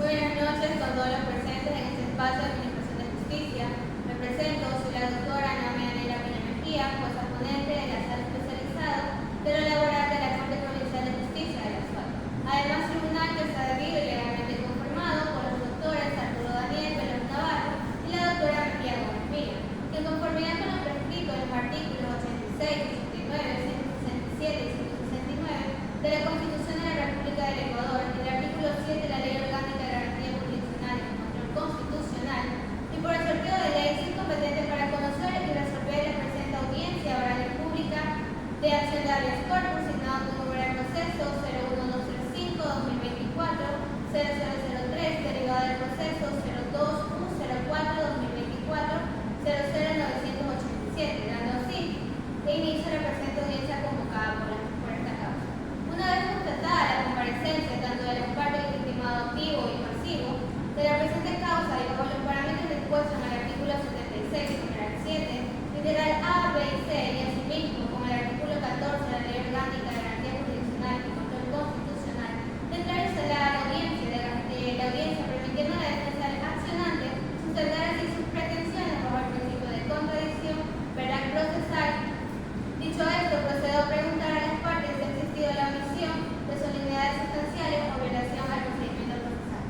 Buenas noches con todos los presentes en este espacio de Administración de Justicia. Me presento, soy la doctora Noemí Anela Peña Mejía, jueza ponente de la sala especializada de lo laboral de la Corte Provincial de Justicia de la SUAT. Además, tribunal que está debido y legalmente conformado por los doctores Arturo Daniel Veloz Navarro y la doctora Mejía Gómez Milla, que en conformidad con lo prescrito en los artículos 86, 89, 167 y 169 de la Constitución de la República del Ecuador y el artículo 7 de la Ley Orgánica de Garantía Jurisdiccional y Control Constitucional, y por el sorteo de ley soy competente para conocer y resolver la presente audiencia oral y pública de acción de habeas corpus, signado con número de proceso 01205-2024, 0003, derivado del proceso 02-104-2024, 00987, dando así e inicio la presente audiencia convocada por esta causa. Una vez constatada la comparecencia tanto de las partes del intimado activo y pasivo de la presente causa y bajo los parámetros dispuestos en el artículo 76, numeral 7, literal A, B y C, y asimismo con el artículo 14 de la Ley Orgánica de Garantía Jurisdiccional y Control Constitucional, tendrá instalada la audiencia permitiendo a la defensa del accionante sustentar así sus pretensiones bajo el principio de contradicción penal procesal. Dicho esto, procedo a preguntar a las partes si ha existido la omisión de solemnidades sustanciales o violación al procedimiento procesal.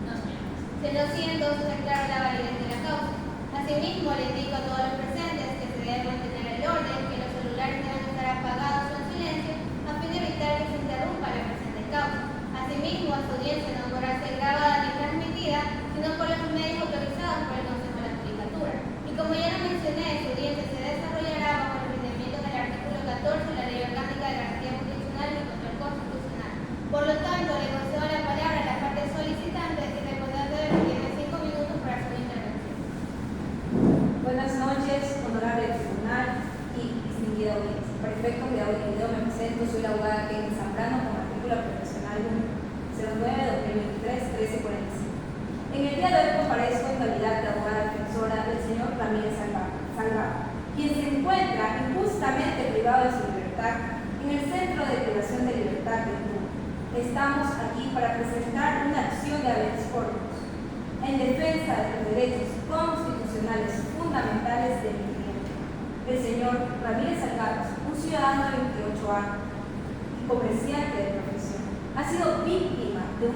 No, señor. Siendo así, entonces declaro la validez de la causa. Asimismo, le indico a todos los presentes que se debe mantener el orden, que los celulares deben estar apagados o en silencio, a fin de evitar que se interrumpa la presente causa. Asimismo, a su audiencia no podrá ser grabada ni transmitida, sino por los medios autorizados por el Consejo de la Judicatura. Y como ya lo mencioné, su audiencia se desarrollará bajo el procedimiento del artículo 14 de la Ley Orgánica de Garantía Jurisdiccional y Control Constitucional. Por lo tanto, le concedo la palabra a la parte solicitante y recordando que tiene 5 minutos para su intervención. Buenas noches, honorable tribunal y distinguida audiencia. Para efectos de audio y video me presento, soy la abogada Kevin Zambrano con artículo profesional 09-2023-1345. En el día de hoy comparezco en calidad de abogada defensora del señor Ramírez Salgado, quien se encuentra injustamente privado de su libertad en el Centro de Privación de Libertad de Cuba. Estamos aquí para presentar una acción de habeas corpus en defensa de los derechos constitucionales fundamentales del cliente, el señor Ramírez Salgado, un ciudadano de 28 años y comerciante de profesión. Ha sido víctima de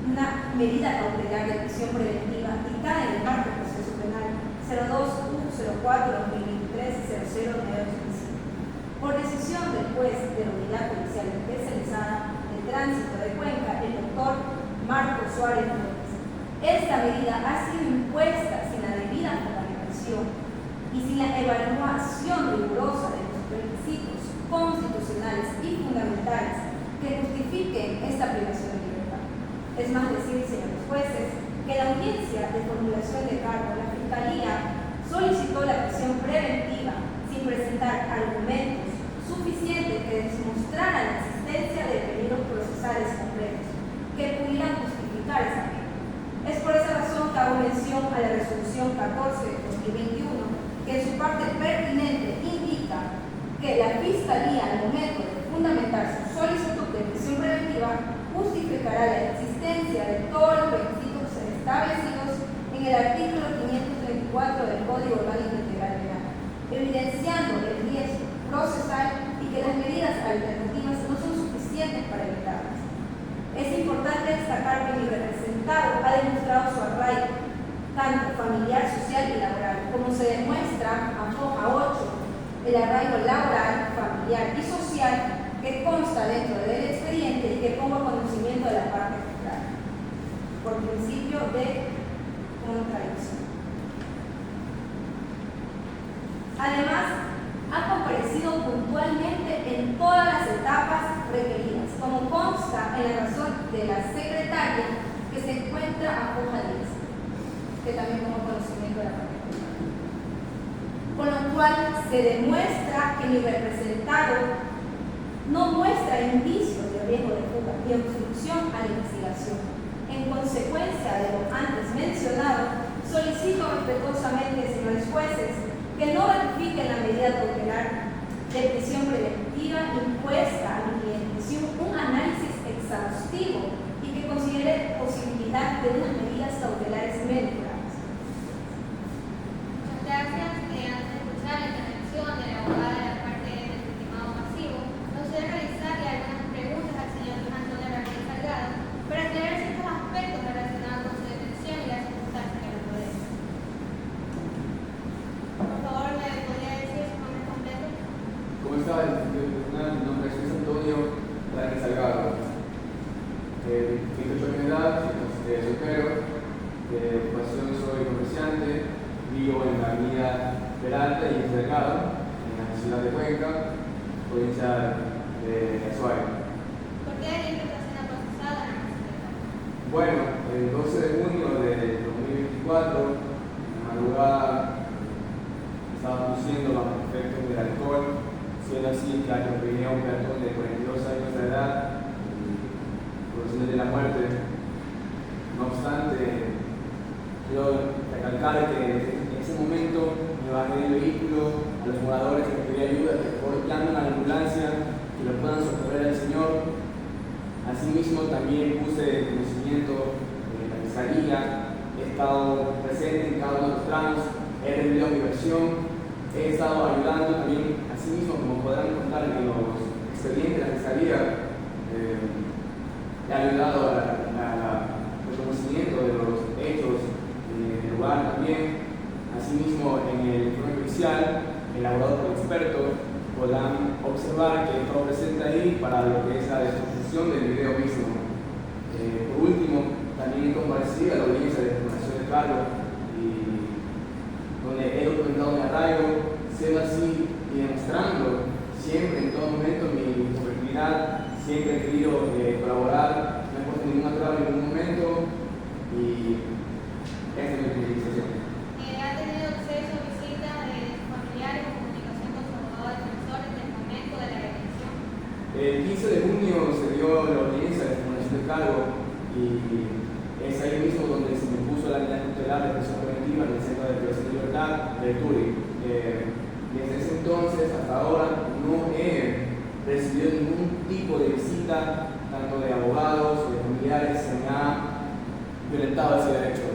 una medida cautelar de prisión preventiva dictada en el marco del proceso penal 02-104-2023-0095 por decisión del juez de la Unidad Policial Especializada de Tránsito de Cuenca, el doctor Marco Suárez López. Esta medida ha sido impuesta sin la debida fundamentación y sin la evaluación rigurosa de los principios constitucionales y fundamentales que justifiquen esta privación de libertad. Es más decir, señores jueces, que la audiencia de formulación de cargo, la Fiscalía solicitó la prisión preventiva sin presentar argumentos suficientes que demostraran la existencia de peligros procesales concretos que pudieran justificar esa pena. Es por esa razón que hago mención a la resolución 14 de 2021, que en su parte pertinente indica que la Fiscalía, al momento de fundamentar su solicitud de prisión preventiva, justificará la existencia de todos los requisitos establecidos en el artículo 534 del Código Orgánico Integral Penal, evidenciando el riesgo procesal y que las medidas alternativas no son suficientes para evitarlas. Es importante destacar que mi representado ha demostrado su arraigo, tanto familiar, social y laboral, como se demuestra a hoja 8, el arraigo laboral, familiar y social que consta dentro del expediente y que pongo a conocimiento de la parte juzgada, por principio de contradicción. Además, ha comparecido puntualmente en todas las etapas requeridas, como consta en la razón de la secretaria que se encuentra a hoja 10, que también pongo conocimiento de la parte juzgada. Con lo cual se demuestra que mi representado no muestra indicios de riesgo de fuga y obstrucción a la investigación. En consecuencia de lo antes mencionado, solicito respetuosamente, señores jueces, que no ratifiquen la medida cautelar de prisión preventiva impuesta a mi cliente, sino un análisis exhaustivo y que considere 28 años de edad, soltero, de ocupación soy comerciante, vivo en la avenida Peralta y Cercado, en la ciudad de Cuenca, provincia de Azuay. ¿Por qué alguien está siendo procesado en la cárcel de Cauca? Bueno, el 12 de junio de 2024, en la madrugada, estaba conduciendo bajo efectos del alcohol, siendo así que atropellé a un peatón de 42 años de edad, produciéndole la muerte. No obstante, quiero recalcar que en ese momento me bajé del vehículo, a los moradores que pedí ayuda, que por favor llamen a la ambulancia, que lo puedan socorrer al Señor. Asimismo, también puse conocimiento de la fiscalía, he estado presente en cada uno de los tramos, he rendido mi versión, he estado ayudando también, asimismo, como podrán contar en los expedientes de la fiscalía, he ayudado al conocimiento de los hechos del lugar también. Asimismo, en el informe policial, elaborado por expertos, podrán observar que he estado presente ahí para lo que es la destrucción del video mismo. Por último, también he comparecido a la audiencia de formación de cargo, donde he documentado mi arraigo, siendo así y demostrando siempre, en todo momento, mi oportunidad. Siempre he querido colaborar, no he puesto ninguna traba en ningún momento y esta es mi utilización. ¿Ha tenido acceso a visitas de familiares o comunicación con su abogado defensor desde el momento de la detención? El 15 de junio se dio la audiencia de formación de cargo y es ahí mismo donde se me puso la medida cautelar de prisión preventiva en el Centro de Privación de Libertad de Turi. Desde ese entonces hasta ahora no he recibido ningún tipo de visita, tanto de abogados o de familiares, se me ha violentado ese derecho.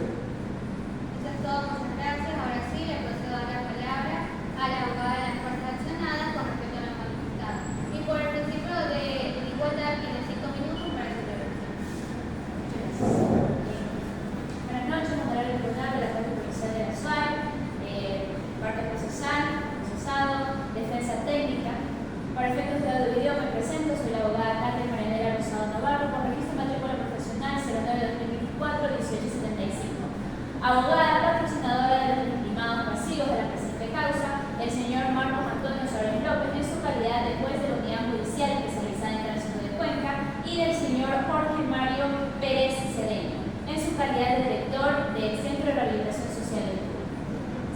Eso es todo, muchas gracias. Ahora sí, le procedo a dar la palabra a la abogada de las partes accionadas con respecto a la manifestada. Y por el principio de igualdad, tiene 5 minutos para su intervención. Buenas noches, honorable tribunal de la Corte Provincial de Azuay, parte procesado, defensa técnica. Para efectos de audio video me presento, soy la abogada Carmen Marinela Rosado Navarro, con registro de matrícula profesional 09-2024-1875. Abogada patrocinadora de los legitimados pasivos de la presente causa, el señor Marcos Antonio Suárez López, en su calidad de juez de la Unidad Judicial Especializada en Tránsito de Cuenca, y del señor Jorge Mario Pérez Cedeño, en su calidad de director del Centro de Rehabilitación Social de Cuba.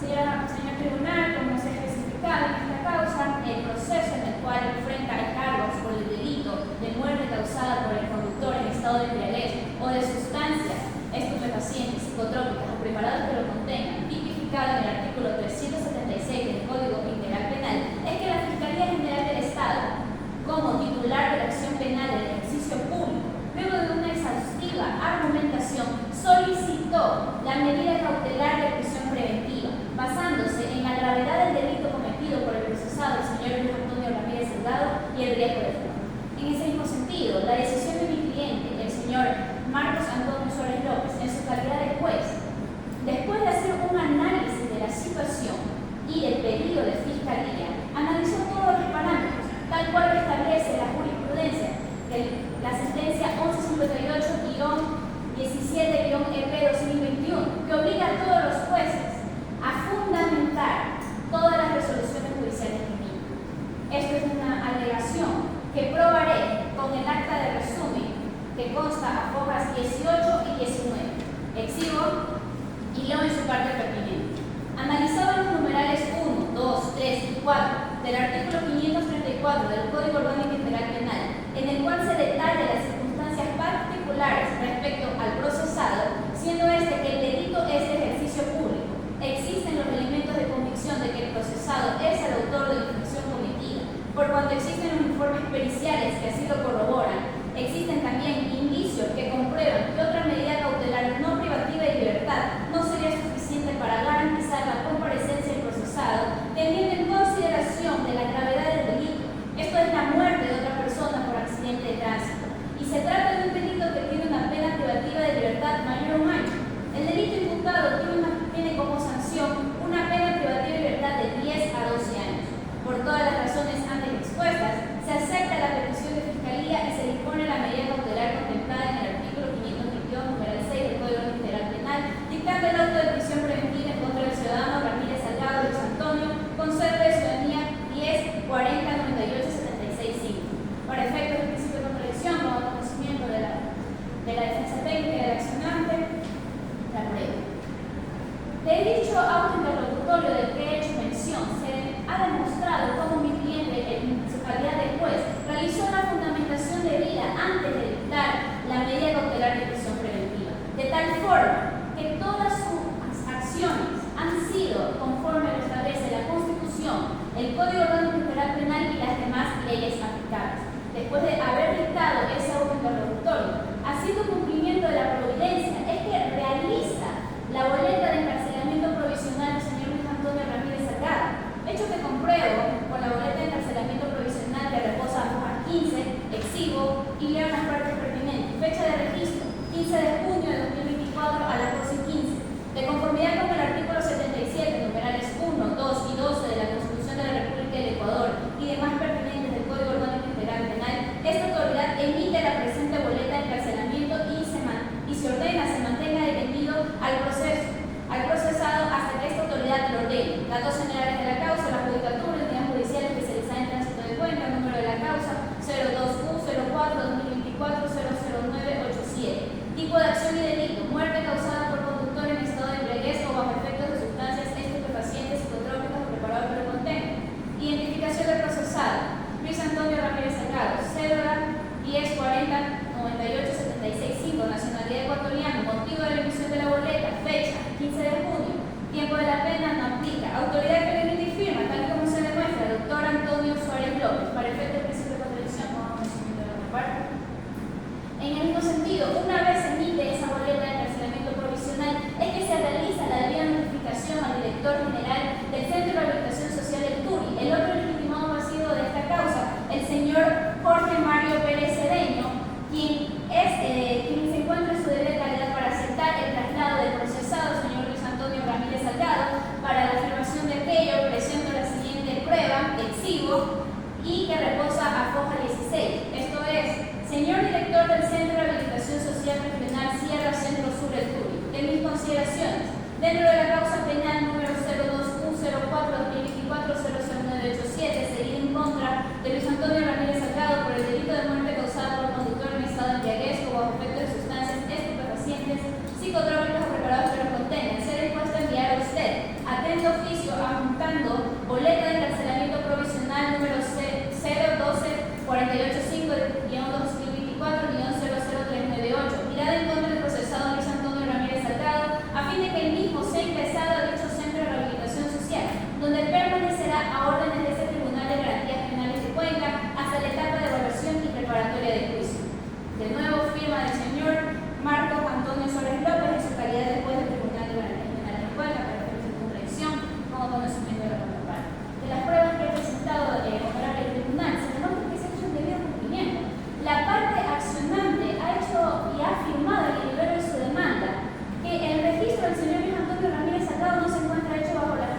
Señor tribunal, como se ha especificado en esta causa, el proceso en el cual enfrenta cargos por el delito de muerte causada por el conductor en estado de embriaguez o de sustancias estupefacientes, psicotrópicas o preparados que lo contengan, tipificado en el artículo 376 del Código Integral Penal, es que la Fiscalía General del Estado, como titular de la acción penal del ejercicio público, luego de una exhaustiva argumentación, solicitó la medida cautelar de prisión preventiva, basándose en la gravedad del delito cometido por el procesado, el señor Luis Antonio Ramírez Delgado, y el riesgo de fuga. En ese mismo sentido, la decisión de mi cliente, el señor Marcos Antonio Suárez López, en su calidad de juez, después de hacer un análisis de la situación y del pedido de fiscalía, analizó todos los parámetros, tal cual lo establece la jurisprudencia, la sentencia 1158-17-EP-2021, que obliga a todos los jueces a fundamentar todas las resoluciones judiciales que emitan. Esto es una alegación que probaré con el acta de resumen que consta a hojas 18 y 19. Exhibo y leo en su parte pertinente. Analizado los numerales 1, 2, 3 y 4 del artículo 534 del Código Orgánico Integral Penal, en el cual se detallan las circunstancias particulares respecto al procesado, siendo este que el delito es de ejercicio público, existen los elementos de convicción de que el procesado es el autor de la infracción cometida, por cuanto existen los informes periciales que así lo corroboran. Existen también indicios que comprueban que otra medida cautelar no privativa de libertad no sería suficiente para garantizar la comparecencia del procesado, teniendo en consideración de la gravedad del delito. Esto es la muerte de otra persona por accidente de tránsito. Y se trata de un delito que tiene una pena técnica del accionante, la prueba. De dicho autointerlocutorio del que he hecho mención, se ha demostrado cómo mi cliente, en su calidad de juez, realizó una fundamentación debida antes de dictar la medida cautelar de prisión preventiva, de tal forma que todas sus acciones han sido conforme a lo establece la Constitución, el Código Orgánico Integral Penal y las demás leyes aplicables. Después de haber dictado ese autointerlocutorio, haciendo cumplimiento de la providencia, es que realiza la boleta de encarcelamiento provisional del señor Luis Antonio Ramírez Salgado, hecho que compruebo con la boleta de encarcelamiento provisional que reposa a hoja 15, exhibo y leo las partes pertinentes. Fecha de registro, 15 de junio de 2024 a las 12:15. De conformidad con el artículo 77, numerales 1, 2 y 12 de la Constitución de la República del Ecuador y demás pertinentes del Código Orgánico Integral Penal, esta autoridad emite la presente boleta de encarcelamiento y se ordena se mantenga detenido al procesado hasta que esta autoridad lo ordene. Datos generales de la causa, la judicatura, unidad judicial especializada en tránsito de Cuenca, número de la causa 02U04-2024-00987. Tipo de acción y delito, muerte causada por conductor en estado de embriaguez o bajo efectos de sustancias estupefacientes, psicotrópicas o preparados que lo contengan. Identificación del procesado, Luis Antonio Ramírez Salgado, cédula 1040-98-76-5, nacionalidad ecuatoriana, motivo de la emisión de la boleta, fecha 15 de junio, tiempo de la pena no aplica, autoridad que le emite y firma, tal como se demuestra, doctor Antonio Suárez López, para efecto del principio de contradicción, como conocimiento de la parte. En el mismo sentido, una vez se emite esa boleta de encarcelamiento provisional, es que se realiza la debida notificación al director general del Centro de Rehabilitación Social del TURI. El otro legitimado pasivo de esta causa, el señor Jorge Mario Pérez Cedeño, quien se encuentra en su debida calidad para aceptar el traslado del procesado, señor Luis Antonio Ramírez Salgado, para la afirmación de aquello, presento la siguiente prueba, exhibo, y que reposa a foja 16. Esto es, señor director del Centro de Rehabilitación Social Regional Sierra Centro Sur del TURI, de mis consideraciones, dentro de la causa penal número 02U04-2024-00987, seguida en contra de Luis Antonio Ramírez Salgado por el delito de muerte causada por conductor en estado de embriaguez o bajo efecto de sustancias estupefacientes, psicotrópicas o preparados que los contengan, ser dispuesto a enviar a usted, atento oficio, adjuntando boleta de encarcelamiento provisional número 012-485-2024-00398, tirada en contra del procesado Luis Antonio Ramírez Salgado, a fin de que el mismo sea ingresado a dicho centro de rehabilitación social, donde permanecerá a órdenes de este Tribunal de Garantías Penales de Cuenca hasta la etapa de evaluación y preparatoria de juicio. De nuevo, firma del señor Marcos Antonio Suárez López en su calidad de juez del Tribunal de Garantías Penales de Cuenca, para efectos de contradicción, como conocimiento de la contraparte. De las pruebas que he presentado honorable tribunal, se demuestra que se ha hecho el debido cumplimiento. La parte accionante ha hecho y ha afirmado en el nivel de su demanda que el registro del señor Luis Antonio Ramírez Salgado no se encuentra hecho bajo las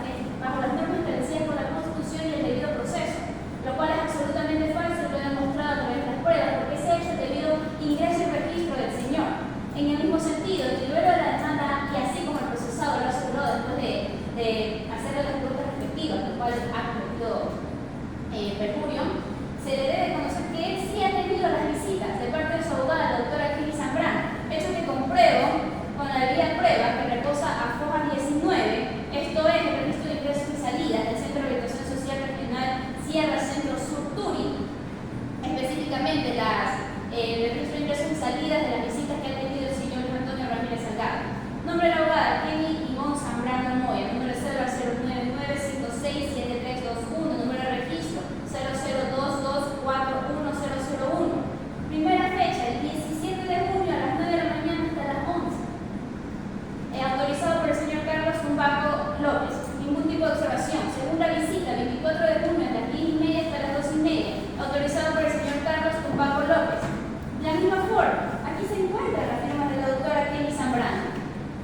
normas establecidas por la Constitución y el debido proceso, lo cual es absolutamente falso y lo he demostrado a través de las pruebas, porque se ha hecho el debido ingreso y registro del señor. En el mismo sentido, el titular de la demanda, y así como el procesado lo aseguró después de hacerle las preguntas respectivas, lo cual ha cometido perjurio, se le debe conocer que él sí ha tenido las visitas de parte de su abogada, la doctora Kelly Zambrano, hecho que compruebo con la debida prueba que reposa a foja 19, esto es el registro de ingresos y salidas del Centro de Rehabilitación Social Regional Sierra Centro Sur TURI, específicamente el registro de ingresos y salidas de las visitas que ha tenido el señor Luis Antonio Ramírez Salgado. Nombre de la abogada, Kelly Ivonne Zambrano Moya, número de cédula 099567321, número de registro 002241001. Primera fecha, el 17 de junio a las 9 de la mañana hasta las 11. Autorizado por el señor Carlos Tumbaco López. Ningún tipo de observación. Segunda visita, 24 de junio a las 10:30 hasta las 2:30. Autorizado por el señor Carlos Tumbaco López. De la misma forma, aquí se encuentra la firma de la doctora Kelly Zambrano,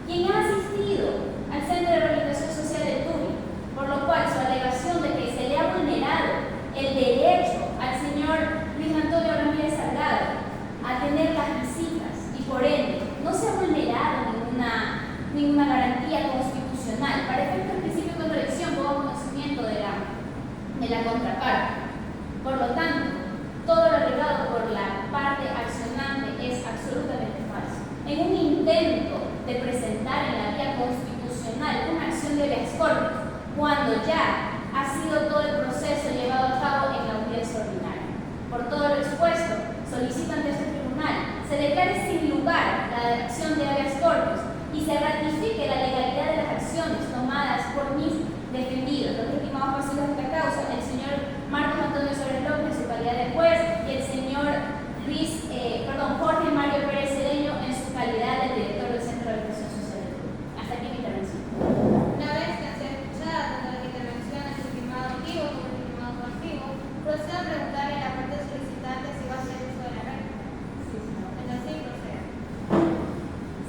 quien ha asistido al Centro de Rehabilitación Social del TURI, por lo cual su alegación de que se le ha vulnerado el derecho al señor Luis Antonio Ramírez Salgado a tener las visitas y por ende no se ha vulnerado ninguna garantía constitucional. Para efectos del principio de contradicción, pongo conocimiento de la contraparte. Por lo tanto, todo lo alegado por la parte accionante es absolutamente falso. En en un intento de presentar en la vía constitucional una acción de habeas corpus, cuando ya ha sido todo el proceso llevado a cabo en la audiencia ordinaria. Por todo lo expuesto, solicito ante este tribunal se declare sin lugar la acción de habeas corpus y se ratifique la legalidad de las acciones tomadas por mis defendidos, los legitimados pasivos de esta causa, el señor Marcos Antonio Suárez López en su calidad de juez y el señor Jorge Mario Pérez Cedeño en su calidad de director del Centro de Habitación Social del Perú. Hasta aquí mi intervención. Una vez que han sido escuchadas tanto las intervenciones del estimado activo como el estimado pasivo, procedo a preguntarle a la parte solicitante si va a hacer uso de la regla. Sí, señora. Entonces, proceda.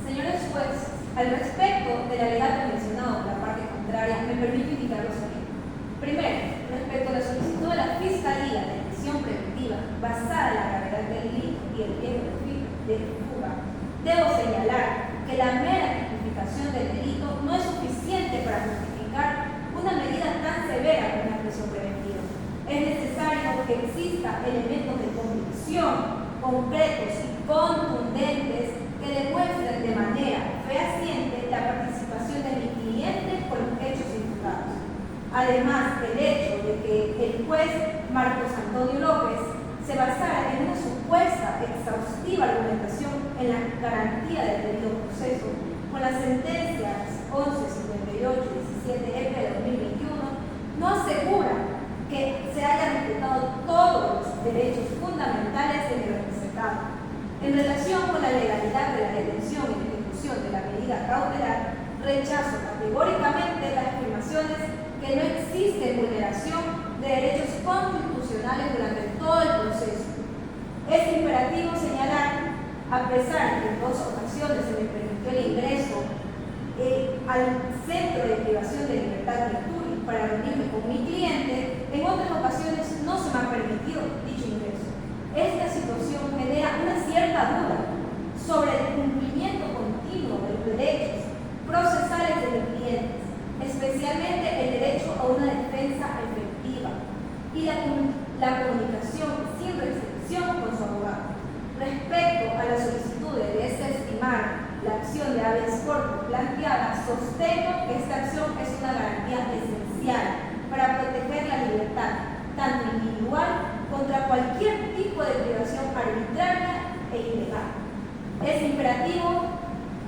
Señores jueces, al respecto del alegato mencionado por la parte contraria, me permito indicar lo siguiente. Primero, respecto a la solicitud de la Fiscalía de prisión preventiva basada en la gravedad del delito y el riesgo de fuga, debo señalar que la mera tipificación del delito no es suficiente para justificar una medida tan severa como la prisión preventiva. Es necesario que exista elementos de convicción concretos y contundentes que demuestren de manera fehaciente la participación de mi cliente con los hechos imputados. Además, el hecho de que el juez Marcos Antonio López se basara en una supuesta exhaustiva argumentación en la garantía del debido proceso con las sentencias 11, 58 y 17 EP de 2021 no asegura que se hayan respetado todos los derechos fundamentales de mi representado. En relación con la legalidad de la detención y ejecución de la medida cautelar, rechazo categóricamente las afirmaciones que no existe vulneración de derechos constitucionales durante todo el proceso. Es imperativo señalar, a pesar de que en 2 ocasiones se me permitió el ingreso al Centro de Privación de Libertad de Turi para reunirme con mi cliente, en otras ocasiones no se me ha permitido dicho ingreso. Esta situación genera una cierta duda sobre el cumplimiento continuo de los derechos procesales de los clientes, especialmente el derecho a una defensa efectiva y la comunicación sin restricción con su abogado. Respecto a la solicitud de desestimar la acción de habeas corpus planteada, sostengo que esta acción es una garantía esencial para proteger la libertad, tanto individual contra cualquier tipo de privación arbitraria e ilegal. Es imperativo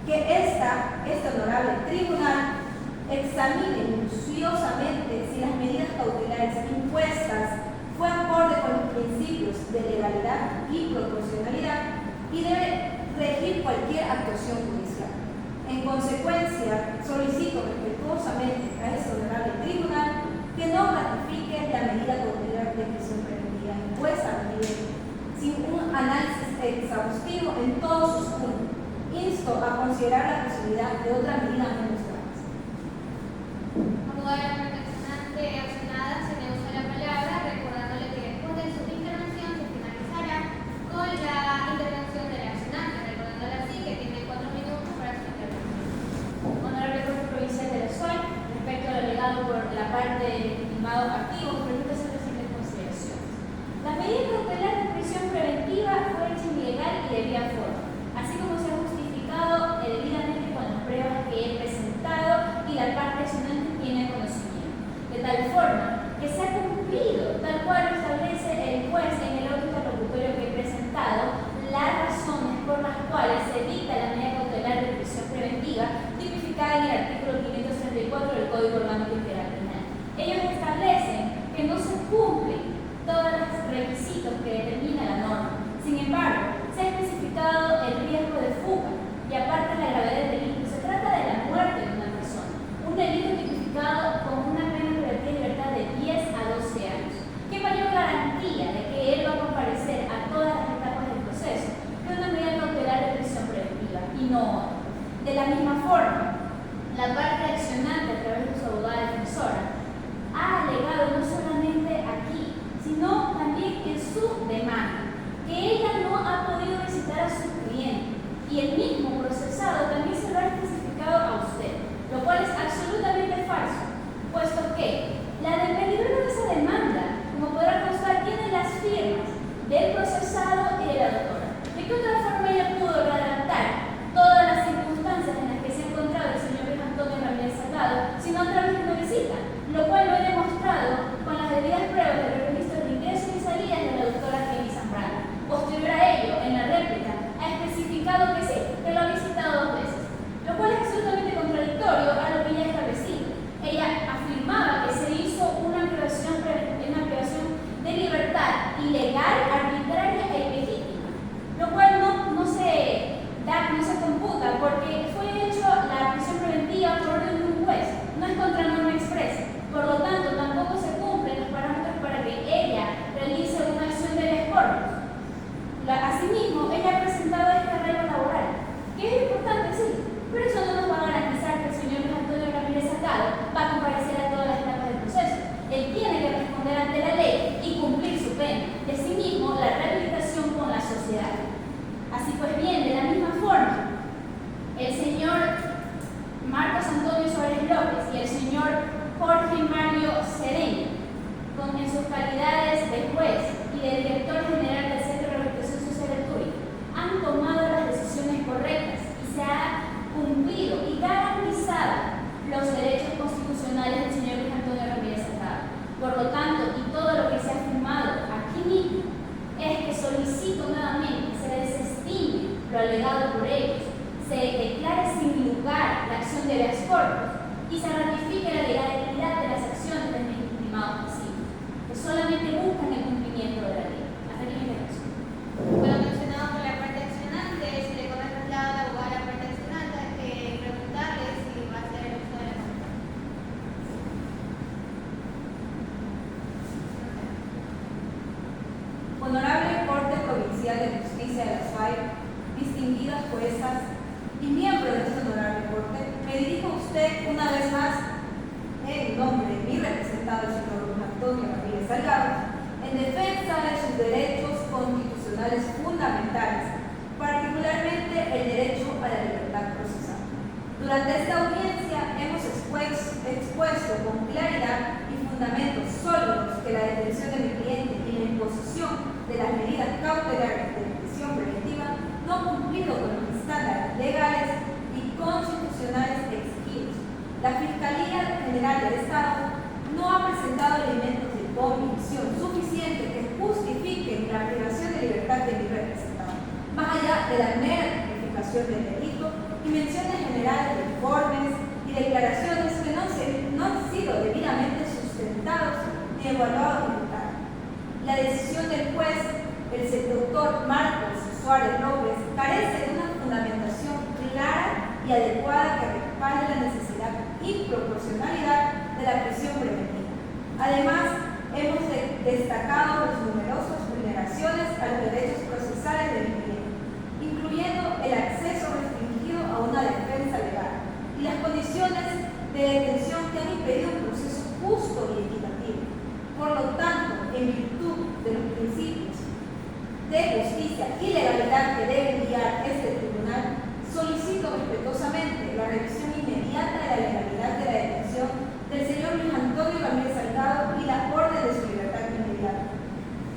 que este honorable tribunal examine minuciosamente si las medidas cautelares impuestas fue acorde con los principios de legalidad y proporcionalidad y debe regir cualquier actuación judicial. En consecuencia, solicito respetuosamente a este honorable tribunal que no ratifique la medida cautelar de prisión preventiva impuesta a mi cliente, sin un análisis exhaustivo en todos sus puntos. Insto a considerar la posibilidad de otra medida menos grave. Abogada representante accionada, se le usa la palabra, recordándole que después de su intervención se finalizará con la intervención del accionante, recordándole así que tiene 4 minutos para su intervención. Honorable Juez Provincial de la SUAY, respecto a lo alegado por la parte del legitimado activo, permito hacer las siguientes consideraciones. La medida cautelar de prisión preventiva fue hecha ilegal y de vía forma, así como se ha justificado debidamente con las pruebas que he presentado y la parte accionante tiene conocimiento, de tal forma que se ha cumplido, tal cual lo establece el juez en el auto interlocutorio que he presentado, las razones por las cuales se dicta la medida cautelar de prisión preventiva tipificada en el artículo 534 del Código Orgánico Integral Penal. Ellos establecen que no se cumplen todos los requisitos que determina la norma. Sin embargo, se ha especificado el riesgo de fuga y aparte la gravedad del delito. Se trata de la muerte de una persona, un delito tipificado con una pena de libertad de 10 a 12 años. ¿Qué mayor garantía de que él va a comparecer a todas las etapas del proceso que una medida cautelar de prisión preventiva y no otra? De la misma forma, la parte accionante a través de su abogada defensora ha alegado no solamente aquí, sino también en su demanda, que ella no ha podido visitar a su cliente y el mismo procesado también se lo ha especificado a usted, lo cual es absolutamente falso, puesto que la del pedidor de esa demanda, como podrá constar, tiene las firmas del procesado y de la doctora. ¿De qué otra forma ella pudo redactar toda habeas corpus y se ratifique la legalidad de las acciones del legitimado pasivo, que solamente buscan el cumplimiento de la ley. Hasta aquí mi intervención. Bueno, mencionado por la parte accionante, si le corre traslado al abogado a la parte accionante, hay que preguntarle si va a hacer el uso de la facultad. Honorable Corte Provincial de Justicia de las FAI, distinguidas juezas y miembros de esta honorable Corte, me dirijo a usted una vez más en nombre de mi representado, el señor Luis Antonio Ramírez Salgado, en defensa de sus derechos constitucionales fundamentales, particularmente el derecho a la libertad procesal. Durante esta audiencia hemos expuesto con claridad y fundamentos sólidos que la detención de mi cliente y la imposición de las medidas cautelares de prisión preventiva no ha cumplido con los estándares legales y constitucionales exigidos. La Fiscalía General del Estado no ha presentado elementos de convicción suficientes que justifiquen la privación de libertad de mi representado, más allá de la mera tipificación del delito y menciones generales de informes y declaraciones que no han sido debidamente sustentados ni evaluados en detalle. La decisión del juez, el doctor Marcos Suárez López, carece de una fundamentación clara y adecuada que respalde la necesidad y proporcionalidad de la prisión preventiva. Además, hemos destacado las numerosas vulneraciones a los derechos procesales del cliente, incluyendo el acceso restringido a una defensa legal y las condiciones de detención que han impedido un proceso justo y equitativo. Por lo tanto, en virtud de los principios de justicia y legalidad que debe guiar este tribunal, solicito respetuosamente la revisión inmediata de la legalidad de la detención del señor Luis Antonio Ramírez Salgado y la orden de su libertad inmediata,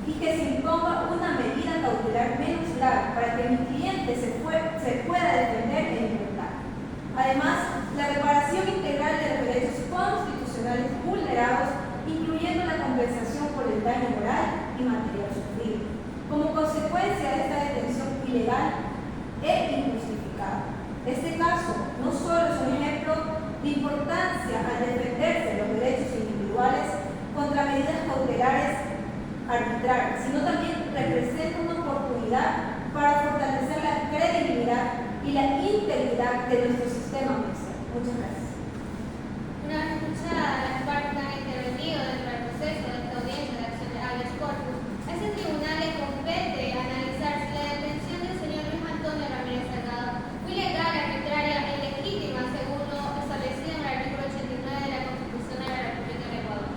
y que se imponga una medida cautelar menos grave para que mi cliente se pueda defender en libertad. Además, la reparación integral de los derechos constitucionales vulnerados, incluyendo la compensación por el daño moral y material sufrido, como consecuencia de esta detención ilegal e injustificada. Este caso no solo es un ejemplo de importancia al defenderse los derechos individuales contra medidas cautelares arbitrarias, sino también representa una oportunidad para fortalecer la credibilidad y la integridad de nuestro sistema judicial. Muchas gracias. Una vez escuchadas las partes que han intervenido dentro del proceso de esta audiencia de acción de habeas corpus, a este tribunal le compete analizar si la detención del señor Luis Antonio Ramírez Salgado fue ilegal, arbitraria e ilegítima según lo establecido en el artículo 89 de la Constitución de la República del Ecuador.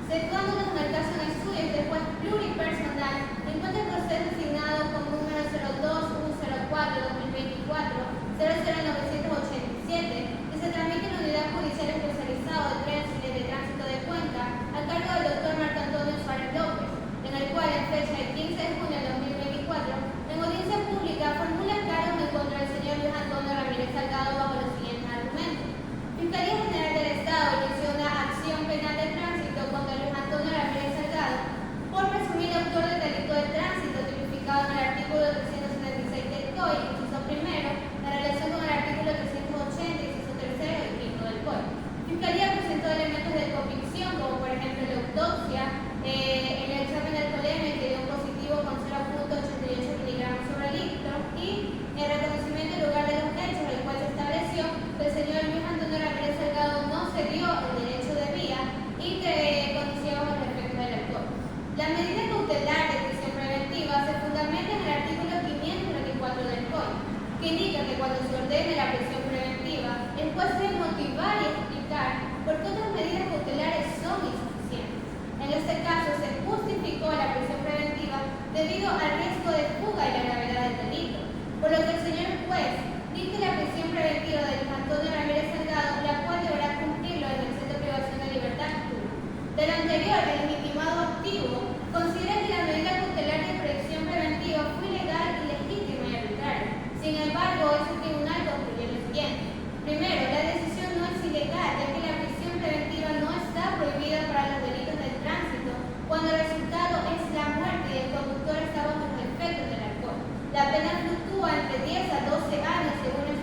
Situándonos en el caso en estudio del juez pluripersonal, encuentra el proceso designado con número 02-104-2024, 00987, que se tramite en la Unidad Judicial Especializada de Tránsito de Cuenca, a cargo del doctor Marco Antonio Suárez López, en el cual, en fecha del 15 de junio de 2024, en audiencia pública formula cargos en contra del señor Luis Antonio Ramírez Salgado bajo los siguientes argumentos. Fiscalía General del Estado inició una acción penal de tránsito contra Luis Antonio Ramírez Salgado por presumir autor del delito de tránsito tipificado en el artículo 376 del COI, inciso primero, en relación con el artículo 380, inciso tercero y quinto del COI. Fiscalía presentó elementos de convicción, como por ejemplo la autopsia, en el examen del colemia que dio un positivo con 0.88 miligramos sobre litro, y el reconocimiento del lugar de los hechos, el cual se estableció que el señor Luis Antonio Ramírez Salgado no se dio el derecho de vía y que conocía bajo el efecto del alcohol. La medida cautelar de prisión preventiva se fundamenta en el artículo 524 del COI, que indica que cuando se ordene la prisión preventiva, el juez debe motivar y explicar por qué otras medidas cautelares son insuficientes. En este caso, se justificó la prisión preventiva debido al riesgo de fuga y la gravedad del delito, por lo que el señor juez dicta la prisión preventiva de Luis Antonio Ramírez Salgado, la cual deberá cumplirlo en el centro de privación de libertad futura. De lo anterior, el legitimado activo considera que la medida cautelar de prisión preventiva fue ilegal, ilegítima y arbitraria. Sin embargo, este tribunal concluyó lo siguiente. Primero, la decisión no es ilegal, ya que la prisión preventiva no está prohibida para los delitos del tránsito, cuando el resultado es la muerte y el conductor está bajo los efectos del alcohol. La pena fluctúa entre 10 a 12 años según el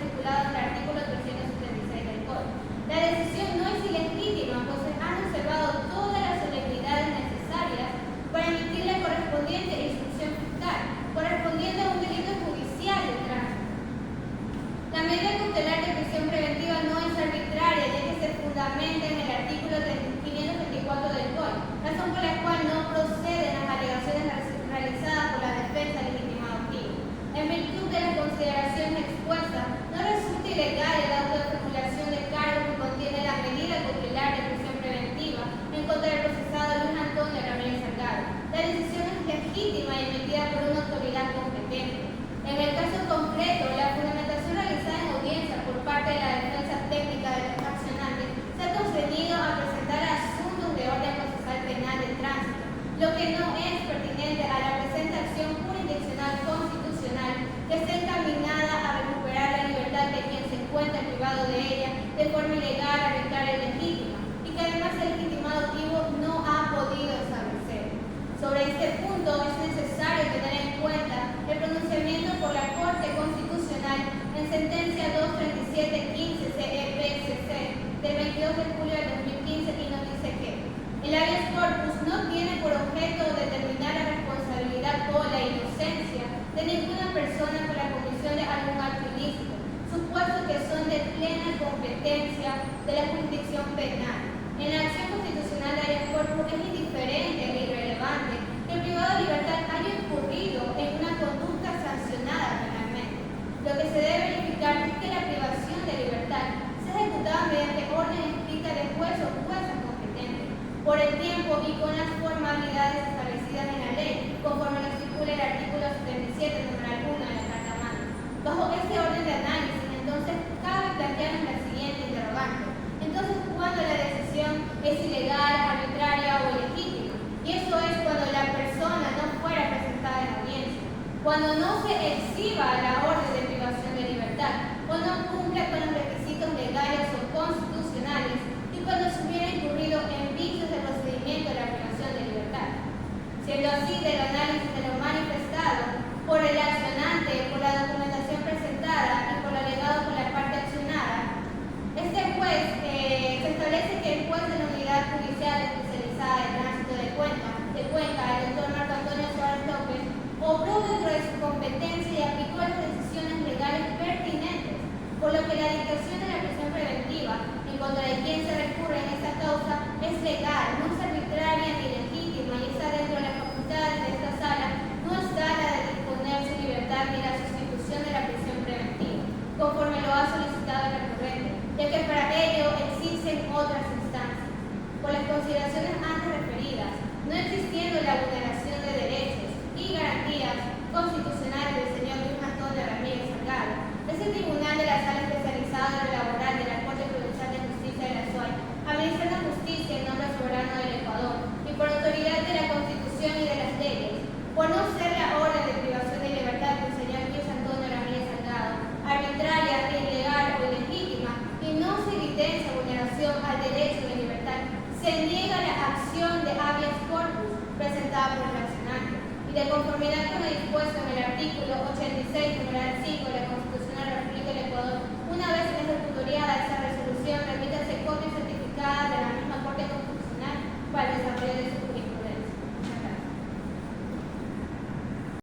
La medida cautelar de prisión preventiva no es arbitraria, ya que se fundamenta en el artículo 524 del COI, razón por la cual no proceden las alegaciones realizadas por la defensa del legitimado activo. En virtud de las consideraciones expuestas, no resulta ilegal el auto de formulación de cargos que contiene la medida cautelar de prisión preventiva en contra del procesado Luis Antonio Ramírez Salgado. La decisión es legítima y emitida por una autoridad competente. En el caso concreto, la fundamentación realizada en audiencia por parte de la defensa técnica de los accionantes se ha concebido a presentar asuntos de orden procesal penal de tránsito, lo que no es pertinente a la presente acción jurisdiccional constitucional que está encaminada a recuperar la libertad de quien se encuentra privado de ella de forma ilegal, arbitraria y legítima, y que además el legitimado activo no ha podido establecer. Sobre este punto es necesario tener en cuenta el pronunciamiento por la Corte Constitucional en sentencia 237-15 CEP-CC del 22 de julio del 2015 y nos dice que el habeas corpus no tiene por objeto determinar la responsabilidad o la inocencia de ninguna persona por la comisión de algún acto ilícito, supuesto que son de plena competencia de la jurisdicción penal. En la acción constitucional de habeas corpus es indiferente e irrelevante que el privado de libertad haya incurrido en una conducta sancionada penalmente. Lo que se debe verificar es que la privación de libertad sea ejecutada mediante orden escrita de juez o jueza competente, por el tiempo y con las formalidades establecidas en la ley, conforme lo estipula el artículo 77, numeral 1 de la Carta Magna. Bajo este orden de análisis, entonces, cabe plantearnos la siguiente interrogante. Entonces, ¿cuándo la decisión es ilegal, arbitraria o ilegítima? Y eso es cuando la persona no fuera presentada en audiencia, cuando no se exhiba la orden de privación de libertad, o no cumpla con los requisitos legales o constitucionales, y cuando se hubiera incurrido en vicios de procedimiento de la privación de libertad. Siendo así, del análisis de lo manifestado por el accionante, por la documentación presentada y por lo alegado por la parte accionada, este juez se establece que el juez de la Unidad Judicial Especializada de Tránsito de Cuenca, el doctor Marco Antonio Suárez López, obró dentro de su competencia y aplicó las decisiones legales pertinentes, por lo que la dictación de la prisión preventiva en contra de quien se recurre en esta causa es legal, no es arbitraria ni legítima y está dentro de las facultades de esta sala, no está la de disponer su libertad ni la sustitución de la prisión preventiva, conforme lo ha solicitado el recurrente, ya que para ello existen otras instancias. Por las consideraciones antes referidas, no existiendo la vulneración de derechos y garantías